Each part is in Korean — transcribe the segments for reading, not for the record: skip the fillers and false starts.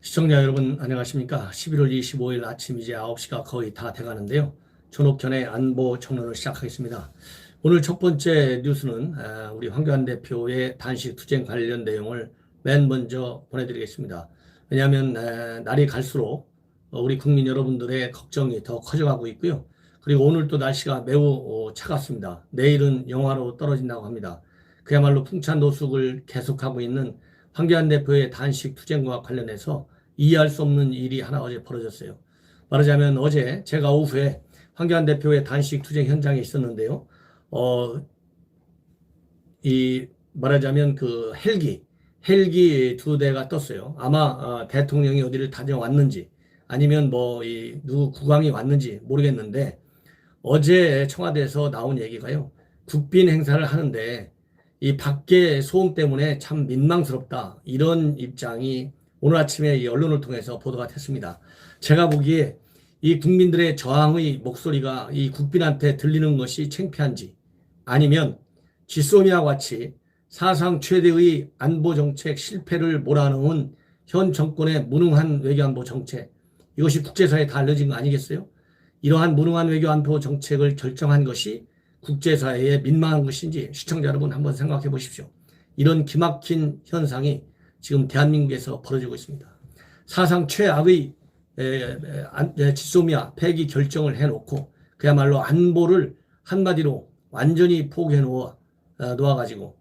시청자 여러분 안녕하십니까. 11월 25일 아침 이제 9시가 거의 다 돼가는데요. 존옥현의 안보 청론을 시작하겠습니다. 오늘 첫 번째 뉴스는 우리 황교안 대표의 단식 투쟁 관련 내용을 맨 먼저 보내드리겠습니다. 왜냐하면 날이 갈수록 우리 국민 여러분들의 걱정이 더 커져가고 있고요. 그리고 오늘 또 날씨가 매우 차갑습니다. 내일은 영하로 떨어진다고 합니다. 그야말로 풍찬 노숙을 계속하고 있는 황교안 대표의 단식 투쟁과 관련해서 이해할 수 없는 일이 하나 어제 벌어졌어요. 말하자면 어제 제가 오후에 황교안 대표의 단식 투쟁 현장에 있었는데요. 말하자면 그 헬기 두 대가 떴어요. 아마 대통령이 어디를 다녀왔는지 아니면 누구 국왕이 왔는지 모르겠는데 어제 청와대에서 나온 얘기가요. 국빈 행사를 하는데 이 밖에 소음 때문에 참 민망스럽다. 이런 입장이 오늘 아침에 이 언론을 통해서 보도가 됐습니다. 제가 보기에 이 국민들의 저항의 목소리가 이 국빈한테 들리는 것이 창피한지 아니면 쥐소미와 같이 사상 최대의 안보정책 실패를 몰아넣은 현 정권의 무능한 외교안보 정책, 이것이 국제사회에 다 알려진 거 아니겠어요? 이러한 무능한 외교안보 정책을 결정한 것이 국제사회에 민망한 것인지 시청자 여러분 한번 생각해 보십시오. 이런 기막힌 현상이 지금 대한민국에서 벌어지고 있습니다. 사상 최악의 지소미아 폐기 결정을 해놓고 그야말로 안보를 한마디로 완전히 포기해 놓아가지고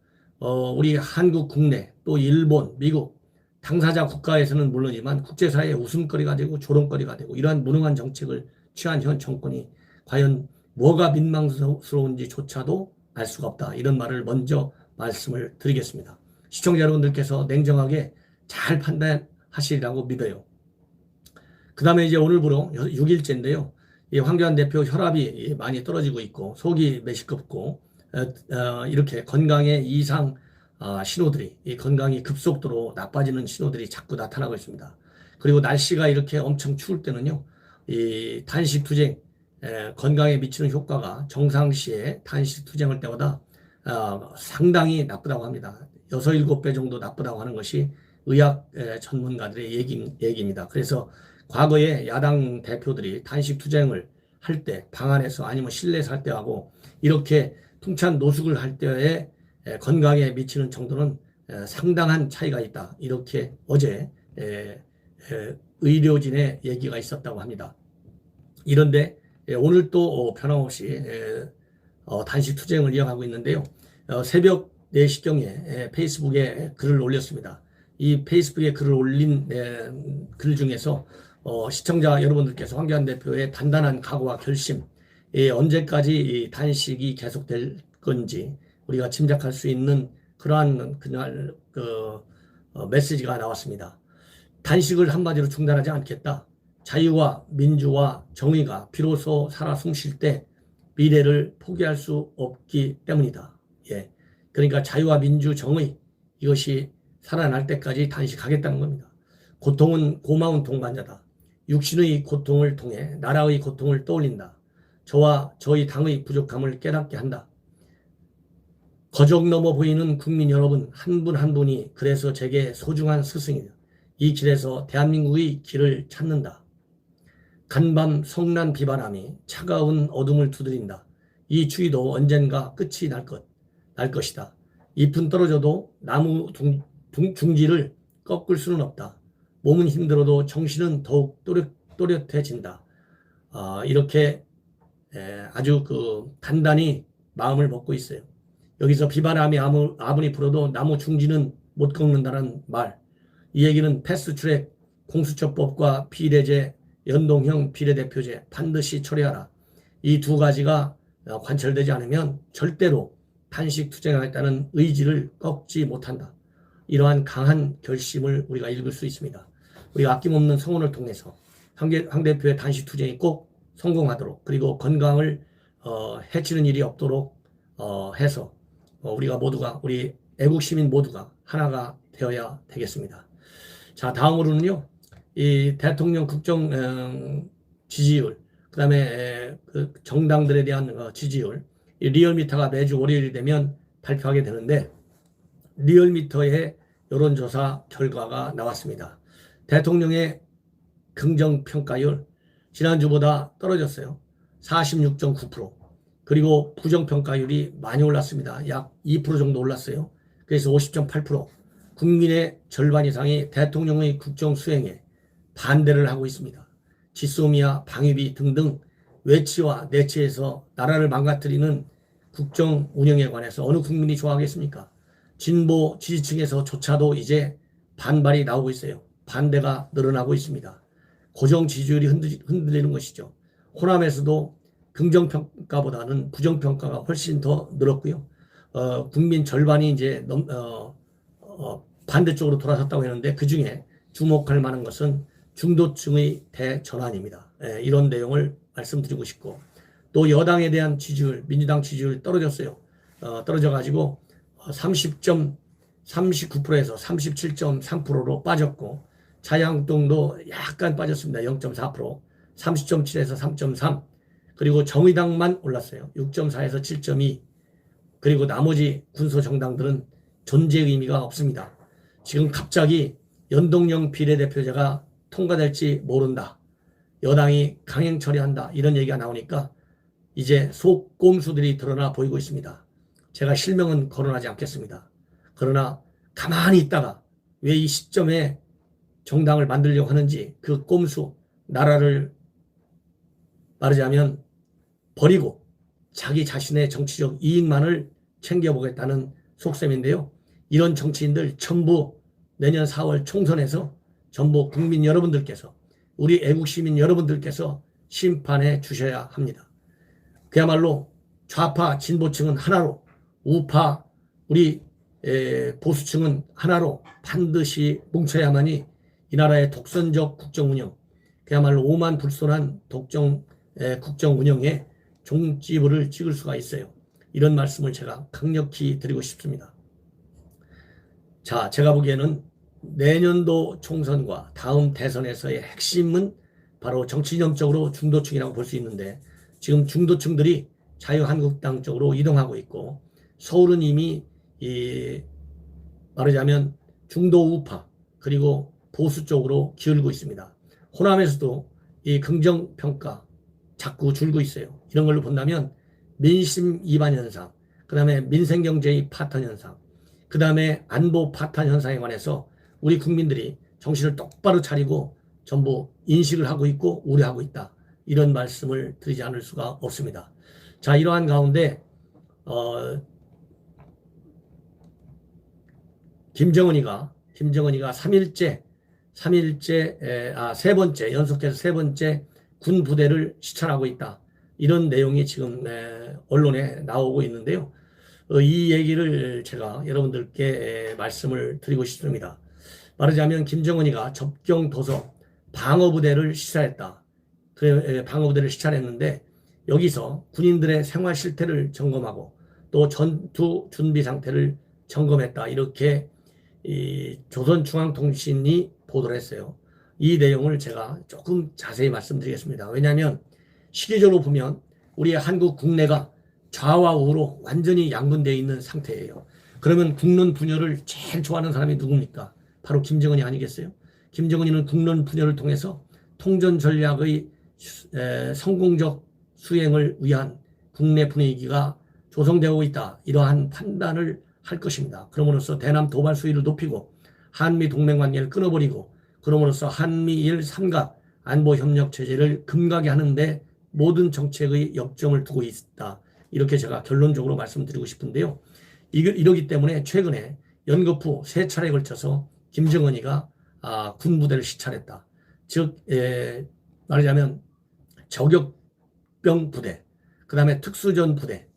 우리 한국 국내 또 일본, 미국 당사자 국가에서는 물론이지만 국제사회의 웃음거리가 되고 조롱거리가 되고 이러한 무능한 정책을 취한 현 정권이 과연 뭐가 민망스러운지조차도 알 수가 없다. 이런 말을 먼저 말씀을 드리겠습니다. 시청자 여러분들께서 냉정하게 잘 판단하시리라고 믿어요. 그 다음에 이제 오늘부로 6일째인데요. 이 황교안 대표 혈압이 많이 떨어지고 있고 속이 메시껍고 이렇게 건강에 이상 신호들이 이 건강이 급속도로 나빠지는 신호들이 자꾸 나타나고 있습니다. 그리고 날씨가 이렇게 엄청 추울 때는요. 이 단식 투쟁 건강에 미치는 효과가 정상시에 단식 투쟁할 때보다 상당히 나쁘다고 합니다. 6, 7배 정도 나쁘다고 하는 것이 의학 전문가들의 얘기입니다. 그래서 과거에 야당 대표들이 단식 투쟁을 할 때 방 안에서 아니면 실내에서 할 때하고 이렇게 풍찬 노숙을 할 때의 건강에 미치는 정도는 상당한 차이가 있다. 이렇게 어제 의료진의 얘기가 있었다고 합니다. 이런데 오늘 또 변함없이 단식 투쟁을 이어가고 있는데요. 새벽 4시경에 페이스북에 글을 올렸습니다. 이 페이스북에 글을 올린 글 중에서 시청자 여러분들께서 황교안 대표의 단단한 각오와 결심, 언제까지 이 단식이 계속될 건지 우리가 짐작할 수 있는 그러한 그날 메시지가 나왔습니다. 단식을 한마디로 중단하지 않겠다. 자유와 민주와 정의가 비로소 살아 숨쉴 때 미래를 포기할 수 없기 때문이다. 그러니까 자유와 민주, 정의 이것이 살아날 때까지 단식하겠다는 겁니다. 고통은 고마운 동반자다. 육신의 고통을 통해 나라의 고통을 떠올린다. 저와 저희 당의 부족함을 깨닫게 한다. 거적 넘어 보이는 국민 여러분 한 분 한 분이 그래서 제게 소중한 스승이다. 이 길에서 대한민국의 길을 찾는다. 간밤 성난 비바람이 차가운 어둠을 두드린다. 이 추위도 언젠가 끝이 날 것이다. 잎은 떨어져도 나무 중지를 꺾을 수는 없다. 몸은 힘들어도 정신은 더욱 또렷해진다. 이렇게 아주 단단히 마음을 먹고 있어요. 여기서 비바람이 아무리 불어도 나무 중지는 못 꺾는다는 말. 이 얘기는 패스트트랙 공수처법과 비례제 연동형 비례대표제 반드시 처리하라. 이 두 가지가 관철되지 않으면 절대로 단식 투쟁하겠다는 의지를 꺾지 못한다. 이러한 강한 결심을 우리가 읽을 수 있습니다. 우리가 아낌없는 성원을 통해서 황 대표의 단식 투쟁이 꼭 성공하도록 그리고 건강을 해치는 일이 없도록 해서 우리가 모두가 우리 애국 시민 모두가 하나가 되어야 되겠습니다. 자, 다음으로는요. 이 대통령 국정 지지율 그다음에 그 정당들에 대한 지지율, 이 리얼미터가 매주 월요일이 되면 발표하게 되는데 리얼미터의 여론조사 결과가 나왔습니다. 대통령의 긍정평가율 지난주보다 떨어졌어요. 46.9%. 그리고 부정평가율이 많이 올랐습니다. 약 2% 정도 올랐어요. 그래서 50.8%. 국민의 절반 이상이 대통령의 국정 수행에 반대를 하고 있습니다. 지소미아, 방위비 등등 외치와 내치에서 나라를 망가뜨리는 국정 운영에 관해서 어느 국민이 좋아하겠습니까? 진보 지지층에서조차도 이제 반발이 나오고 있어요. 반대가 늘어나고 있습니다. 고정 지지율이 흔들리는 것이죠. 호남에서도 긍정평가보다는 부정평가가 훨씬 더 늘었고요. 국민 절반이 이제 반대쪽으로 돌아섰다고 했는데 그 중에 주목할 만한 것은 중도층의 대전환입니다. 이런 내용을 말씀드리고 싶고 또 여당에 대한 지지율, 민주당 지지율 떨어졌어요. 떨어져가지고 39%에서 37.3%로 빠졌고 자유한국당도 약간 빠졌습니다. 0.4%, 30.7에서 3.3, 그리고 정의당만 올랐어요. 6.4에서 7.2, 그리고 나머지 군소정당들은 존재 의미가 없습니다. 지금 갑자기 연동형 비례대표제가 통과될지 모른다. 여당이 강행 처리한다. 이런 얘기가 나오니까 이제 속꼼수들이 드러나 보이고 있습니다. 제가 실명은 거론하지 않겠습니다. 그러나 가만히 있다가 왜 이 시점에 정당을 만들려고 하는지 그 꼼수, 나라를 말하자면 버리고 자기 자신의 정치적 이익만을 챙겨보겠다는 속셈인데요. 이런 정치인들 전부 내년 4월 총선에서 전부 국민 여러분들께서, 우리 애국시민 여러분들께서 심판해 주셔야 합니다. 그야말로 좌파 진보층은 하나로, 우파 우리 보수층은 하나로 반드시 뭉쳐야만이 이 나라의 독선적 국정운영, 그야말로 오만불손한 국정운영에 종지부를 찍을 수가 있어요. 이런 말씀을 제가 강력히 드리고 싶습니다. 자, 제가 보기에는 내년도 총선과 다음 대선에서의 핵심은 바로 정치인적으로 중도층이라고 볼 수 있는데 지금 중도층들이 자유한국당 쪽으로 이동하고 있고 서울은 이미 말하자면 중도 우파 그리고 보수 쪽으로 기울고 있습니다. 호남에서도 이 긍정평가 자꾸 줄고 있어요. 이런 걸로 본다면 민심 이반 현상, 그 다음에 민생경제의 파탄 현상, 그 다음에 안보 파탄 현상에 관해서 우리 국민들이 정신을 똑바로 차리고 전부 인식을 하고 있고 우려하고 있다. 이런 말씀을 드리지 않을 수가 없습니다. 자, 이러한 가운데 김정은이가 연속해서 세 번째 군 부대를 시찰하고 있다. 이런 내용이 지금 언론에 나오고 있는데요. 이 얘기를 제가 여러분들께 말씀을 드리고 싶습니다. 말하자면 김정은이가 접경 도서 방어부대를 시찰했다. 방어부대를 시찰했는데 여기서 군인들의 생활 실태를 점검하고 또 전투 준비 상태를 점검했다. 이렇게 조선중앙통신이 보도를 했어요. 이 내용을 제가 조금 자세히 말씀드리겠습니다. 왜냐하면 시기적으로 보면 우리 한국 국내가 좌와 우로 완전히 양분되어 있는 상태예요. 그러면 국론 분열을 제일 좋아하는 사람이 누굽니까? 바로 김정은이 아니겠어요? 김정은이는 국론 분열을 통해서 통전 전략의 성공적 수행을 위한 국내 분위기가 조성되고 있다. 이러한 판단을 할 것입니다. 그럼으로써 대남 도발 수위를 높이고 한미 동맹 관계를 끊어버리고 그럼으로써 한미일 삼각 안보협력 체제를 금가게 하는데 모든 정책의 역점을 두고 있다. 이렇게 제가 결론적으로 말씀드리고 싶은데요. 이러기 때문에 최근에 연거푸 3차례에 걸쳐서 김정은이가 군부대를 시찰했다. 즉 말하자면 저격병 부대, 그 다음에 특수전 부대,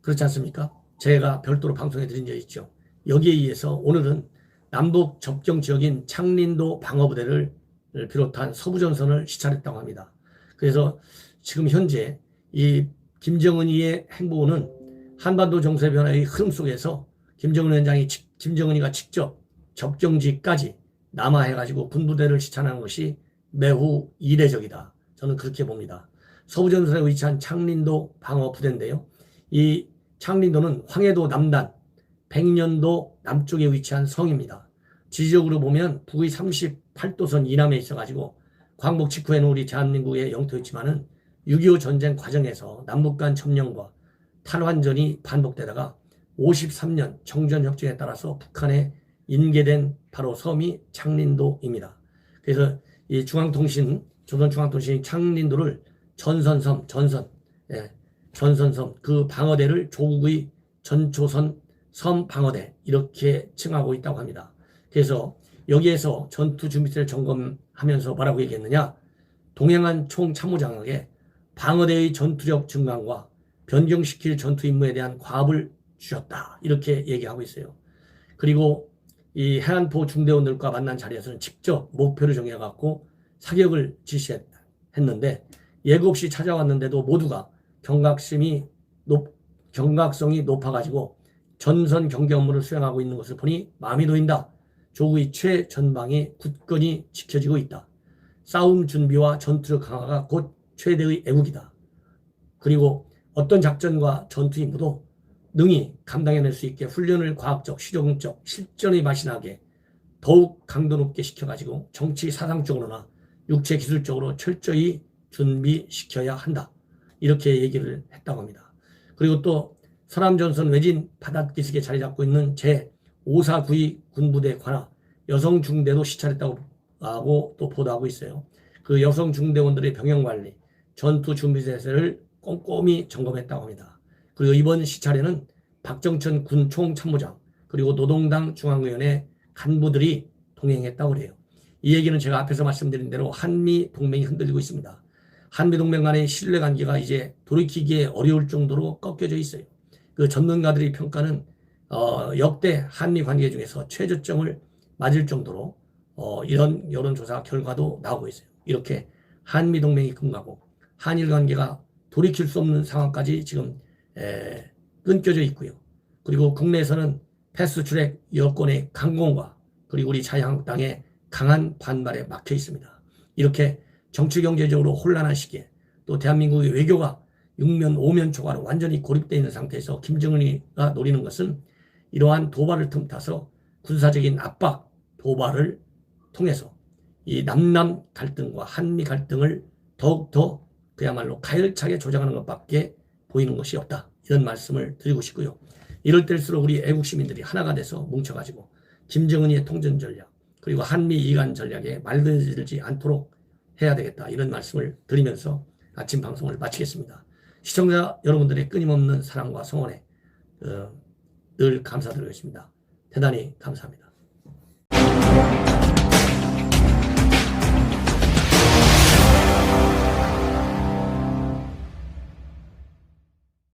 그렇지 않습니까? 제가 별도로 방송해 드린 적이 있죠. 여기에 의해서 오늘은 남북 접경 지역인 창린도 방어부대를 비롯한 서부전선을 시찰했다고 합니다. 그래서 지금 현재 이 김정은이의 행보는 한반도 정세 변화의 흐름 속에서 김정은이가 직접 접경지까지 남하해가지고 군부대를 시찰하는 것이 매우 이례적이다. 저는 그렇게 봅니다. 서부전선에 위치한 창린도 방어부대인데요. 이 창린도는 황해도 남단, 백년도 남쪽에 위치한 성입니다. 지리적으로 보면 북위 38도선 이남에 있어가지고 광복 직후에는 우리 대한민국의 영토였지만은 6.25 전쟁 과정에서 남북 간 점령과 탈환전이 반복되다가 53년 정전협정에 따라서 북한에 인계된 바로 섬이 창린도입니다. 그래서 이 중앙통신, 조선중앙통신이 창린도를 전선섬, 전선섬, 그 방어대를 조국의 전초선 섬 방어대 이렇게 칭하고 있다고 합니다. 그래서 여기에서 전투 준비세를 점검하면서 뭐라고 얘기했느냐? 동행한 총참모장에게 방어대의 전투력 증강과 변경시킬 전투 임무에 대한 과업을 주셨다. 이렇게 얘기하고 있어요. 그리고 이 해안포 중대원들과 만난 자리에서는 직접 목표를 정해갖고 사격을 지시했는데 예고 없이 찾아왔는데도 모두가 경각성이 높아가지고 전선 경계 업무를 수행하고 있는 것을 보니 마음이 놓인다. 조국의 최전방이 굳건히 지켜지고 있다. 싸움 준비와 전투력 강화가 곧 최대의 애국이다. 그리고 어떤 작전과 전투 임무도 능히 감당해낼 수 있게 훈련을 과학적, 실용적, 실전의 맛이 나게 더욱 강도 높게 시켜가지고 정치 사상적으로나 육체 기술적으로 철저히 준비시켜야 한다. 이렇게 얘기를 했다고 합니다. 그리고 또 서남전선 외진 바닷기슭에 자리 잡고 있는 제549위 군부대 관하 여성 중대도 시찰했다고 하고 또 보도하고 있어요. 그 여성 중대원들의 병영관리, 전투 준비세를 꼼꼼히 점검했다고 합니다. 그리고 이번 시찰에는 박정천 군 총참모장 그리고 노동당 중앙위원회 간부들이 동행했다고 그래요. 이 얘기는 제가 앞에서 말씀드린 대로 한미 동맹이 흔들리고 있습니다. 한미 동맹 간의 신뢰관계가 이제 돌이키기에 어려울 정도로 꺾여져 있어요. 그 전문가들의 평가는 역대 한미 관계 중에서 최저점을 맞을 정도로 이런 여론조사 결과도 나오고 있어요. 이렇게 한미 동맹이 금가고 한일 관계가 돌이킬 수 없는 상황까지 지금 끊겨져 있고요. 그리고 국내에서는 패스트트랙 여권의 강공과 그리고 우리 자유한국당의 강한 반발에 막혀 있습니다. 이렇게 정치경제적으로 혼란한 시기에 또 대한민국의 외교가 6면 5면 초과로 완전히 고립되어 있는 상태에서 김정은이가 노리는 것은 이러한 도발을 틈타서 군사적인 압박, 도발을 통해서 이 남남 갈등과 한미 갈등을 더욱더 그야말로 가열차게 조장하는 것밖에 보이는 것이 없다. 이런 말씀을 드리고 싶고요. 이럴 때일수록 우리 애국 시민들이 하나가 돼서 뭉쳐가지고 김정은이의 통전 전략 그리고 한미 이관 전략에 말들지 않도록 해야 되겠다. 이런 말씀을 드리면서 아침 방송을 마치겠습니다. 시청자 여러분들의 끊임없는 사랑과 성원에 늘 감사드리겠습니다. 대단히 감사합니다.